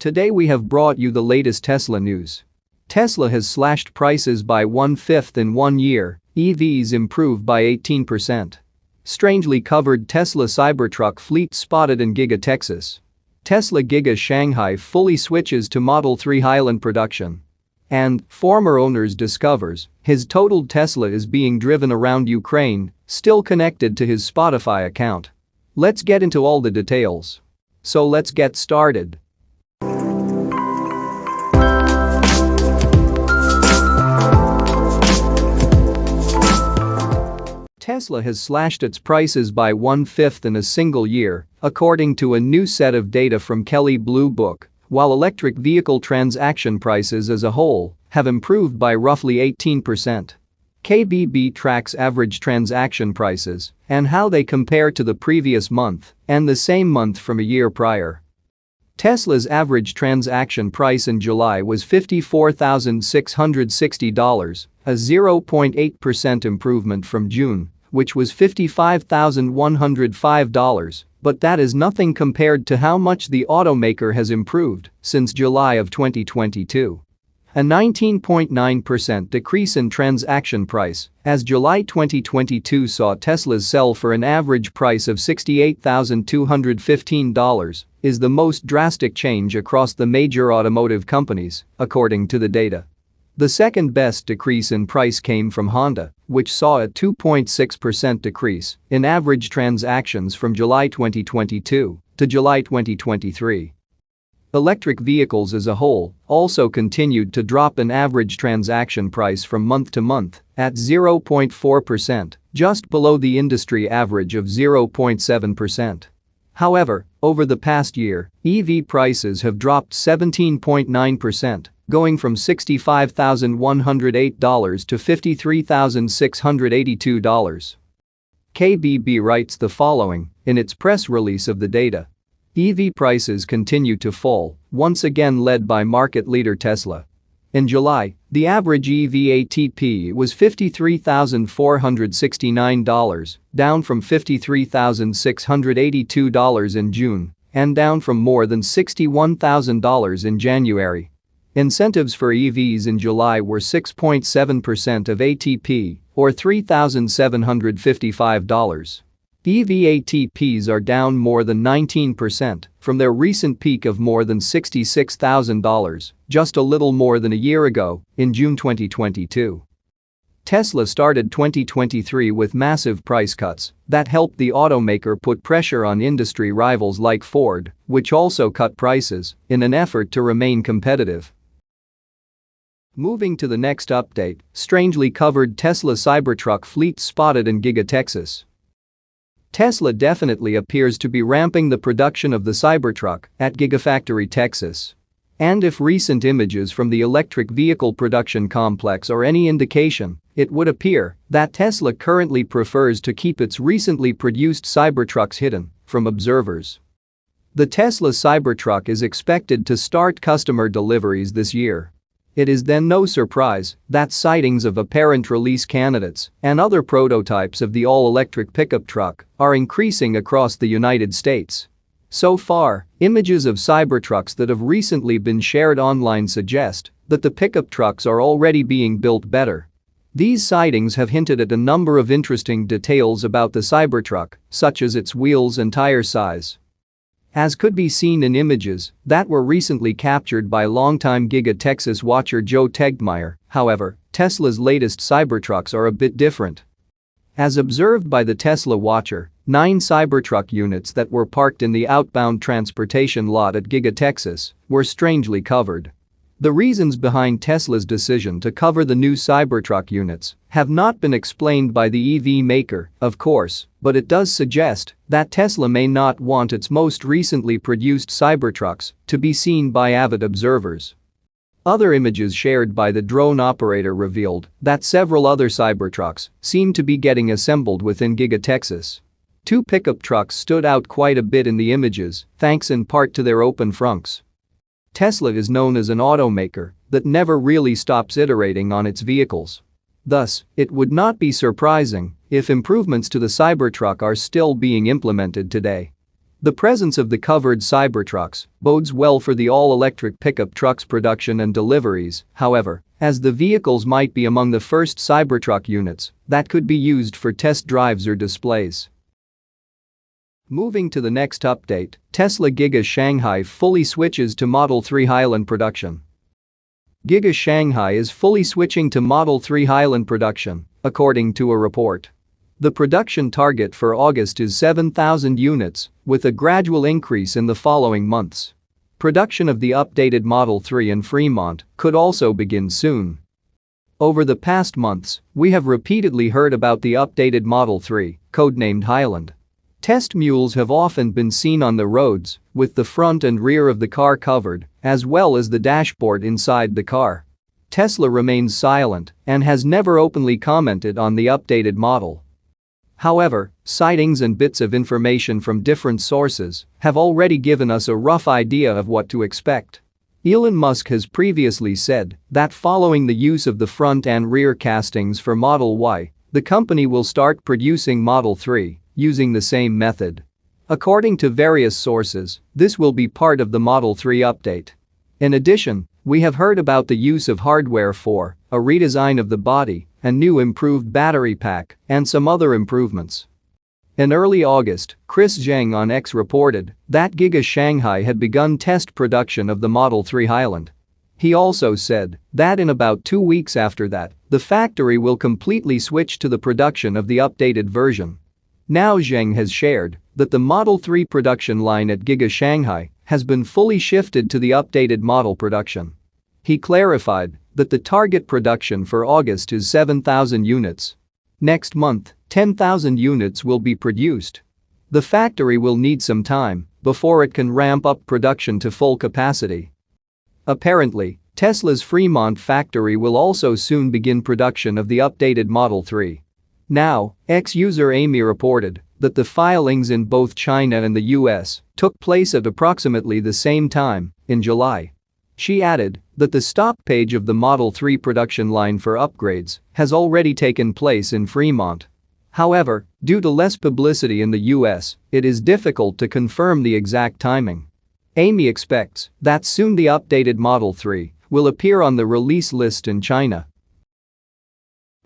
Today we have brought you the latest Tesla news. Tesla has slashed prices by 1/5 in 1 year, EVs improve by 18%. Strangely covered Tesla Cybertruck fleet spotted in Giga Texas. Tesla Giga Shanghai fully switches to Model 3 Highland production. And former owners discovers his totaled Tesla is being driven around Ukraine, still connected to his Spotify account. Let's get into all the details. So let's get started. Tesla has slashed its prices by 1/5 in a single year, according to a new set of data from Kelley Blue Book, while electric vehicle transaction prices as a whole have improved by roughly 18%. KBB tracks average transaction prices and how they compare to the previous month and the same month from a year prior. Tesla's average transaction price in July was $54,660, a 0.8% improvement from June, which was $55,105, but that is nothing compared to how much the automaker has improved since July of 2022. A 19.9% decrease in transaction price, as July 2022 saw Teslas sell for an average price of $68,215, is the most drastic change across the major automotive companies, according to the data. The second best decrease in price came from Honda, which saw a 2.6% decrease in average transactions from July 2022 to July 2023. Electric vehicles as a whole also continued to drop in average transaction price from month to month at 0.4%, just below the industry average of 0.7%. However, over the past year, EV prices have dropped 17.9%, going from $65,108 to $53,682. KBB writes the following in its press release of the data. EV prices continue to fall, once again led by market leader Tesla. In July, the average EV ATP was $53,469, down from $53,682 in June, and down from more than $61,000 in January. Incentives for EVs in July were 6.7% of ATP, or $3,755. EV ATPs are down more than 19% from their recent peak of more than $66,000 just a little more than a year ago, in June 2022. Tesla started 2023 with massive price cuts that helped the automaker put pressure on industry rivals like Ford, which also cut prices in an effort to remain competitive. Moving to the next update, strangely covered Tesla Cybertruck fleet spotted in Giga Texas. Tesla definitely appears to be ramping the production of the Cybertruck at Gigafactory Texas. And if recent images from the electric vehicle production complex are any indication, it would appear that Tesla currently prefers to keep its recently produced Cybertrucks hidden from observers. The Tesla Cybertruck is expected to start customer deliveries this year. It is then no surprise that sightings of apparent release candidates and other prototypes of the all-electric pickup truck are increasing across the United States. So far, images of Cybertrucks that have recently been shared online suggest that the pickup trucks are already being built better. These sightings have hinted at a number of interesting details about the Cybertruck, such as its wheels and tire size. As could be seen in images that were recently captured by longtime Giga Texas watcher Joe Tegmeyer, however, Tesla's latest Cybertrucks are a bit different. As observed by the Tesla watcher, 9 Cybertruck units that were parked in the outbound transportation lot at Giga Texas were strangely covered. The reasons behind Tesla's decision to cover the new Cybertruck units have not been explained by the EV maker, of course, but it does suggest that Tesla may not want its most recently produced Cybertrucks to be seen by avid observers. Other images shared by the drone operator revealed that several other Cybertrucks seem to be getting assembled within Giga Texas. 2 pickup trucks stood out quite a bit in the images, thanks in part to their open fronts. Tesla is known as an automaker that never really stops iterating on its vehicles. Thus, it would not be surprising if improvements to the Cybertruck are still being implemented today. The presence of the covered Cybertrucks bodes well for the all-electric pickup trucks production and deliveries, however, as the vehicles might be among the first Cybertruck units that could be used for test drives or displays. Moving to the next update, Tesla Giga Shanghai fully switches to Model 3 Highland production. Giga Shanghai is fully switching to Model 3 Highland production, according to a report. The production target for August is 7,000 units, with a gradual increase in the following months. Production of the updated Model 3 in Fremont could also begin soon. Over the past months, we have repeatedly heard about the updated Model 3, codenamed Highland. Test mules have often been seen on the roads, with the front and rear of the car covered, as well as the dashboard inside the car. Tesla remains silent and has never openly commented on the updated model. However, sightings and bits of information from different sources have already given us a rough idea of what to expect. Elon Musk has previously said that following the use of the front and rear castings for Model Y, the company will start producing Model 3 using the same method. According to various sources, this will be part of the Model 3 update. In addition, we have heard about the use of hardware for a redesign of the body, a new improved battery pack, and some other improvements. In early August, Chris Zhang on X reported that Giga Shanghai had begun test production of the Model 3 Highland. He also said that in about 2 weeks after that, the factory will completely switch to the production of the updated version. Now Zhang has shared that the Model 3 production line at Giga Shanghai has been fully shifted to the updated model production. He clarified that the target production for August is 7,000 units. Next month, 10,000 units will be produced. The factory will need some time before it can ramp up production to full capacity. Apparently, Tesla's Fremont factory will also soon begin production of the updated Model 3. Now, ex-user Amy reported that the filings in both China and the US took place at approximately the same time, in July. She added that the stop page of the Model 3 production line for upgrades has already taken place in Fremont. However, due to less publicity in the US, it is difficult to confirm the exact timing. Amy expects that soon the updated Model 3 will appear on the release list in China.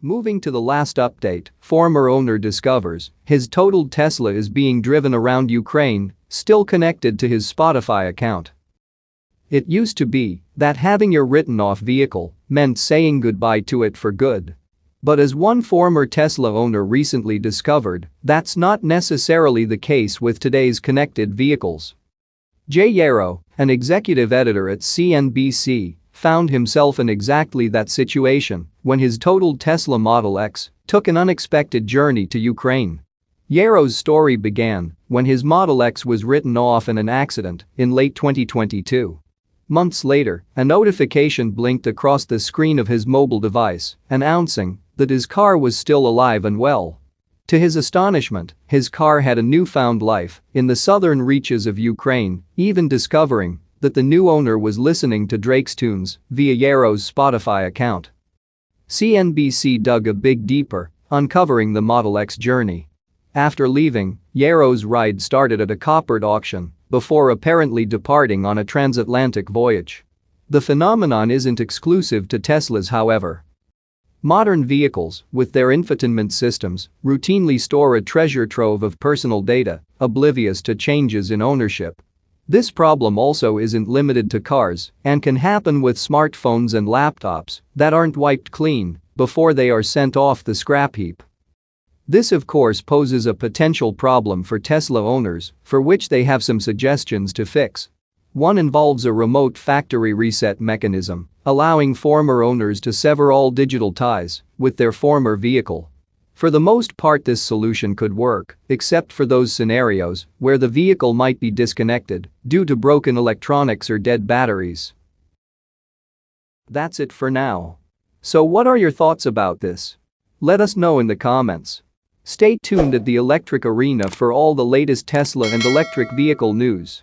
Moving to the last update, former owner discovers his totaled Tesla is being driven around Ukraine, still connected to his Spotify account. It used to be that having your written-off vehicle meant saying goodbye to it for good. But as one former Tesla owner recently discovered, that's not necessarily the case with today's connected vehicles. Jay Yarrow, an executive editor at CNBC, found himself in exactly that situation when his totaled Tesla Model X took an unexpected journey to Ukraine. Yarrow's story began when his Model X was written off in an accident in late 2022. Months later, a notification blinked across the screen of his mobile device, announcing that his car was still alive and well. To his astonishment, his car had a newfound life in the southern reaches of Ukraine, even discovering that the new owner was listening to Drake's tunes via Yarrow's Spotify account. CNBC dug a bit deeper, uncovering the Model X journey. After leaving, Yarrow's ride started at a coppered auction before apparently departing on a transatlantic voyage. The phenomenon isn't exclusive to Teslas, however. Modern vehicles, with their infotainment systems, routinely store a treasure trove of personal data, oblivious to changes in ownership. This problem also isn't limited to cars and can happen with smartphones and laptops that aren't wiped clean before they are sent off the scrap heap. This of course poses a potential problem for Tesla owners, for which they have some suggestions to fix. One involves a remote factory reset mechanism, allowing former owners to sever all digital ties with their former vehicle. For the most part, this solution could work, except for those scenarios where the vehicle might be disconnected due to broken electronics or dead batteries. That's it for now. So what are your thoughts about this? Let us know in the comments. Stay tuned at the Electric Arena for all the latest Tesla and electric vehicle news.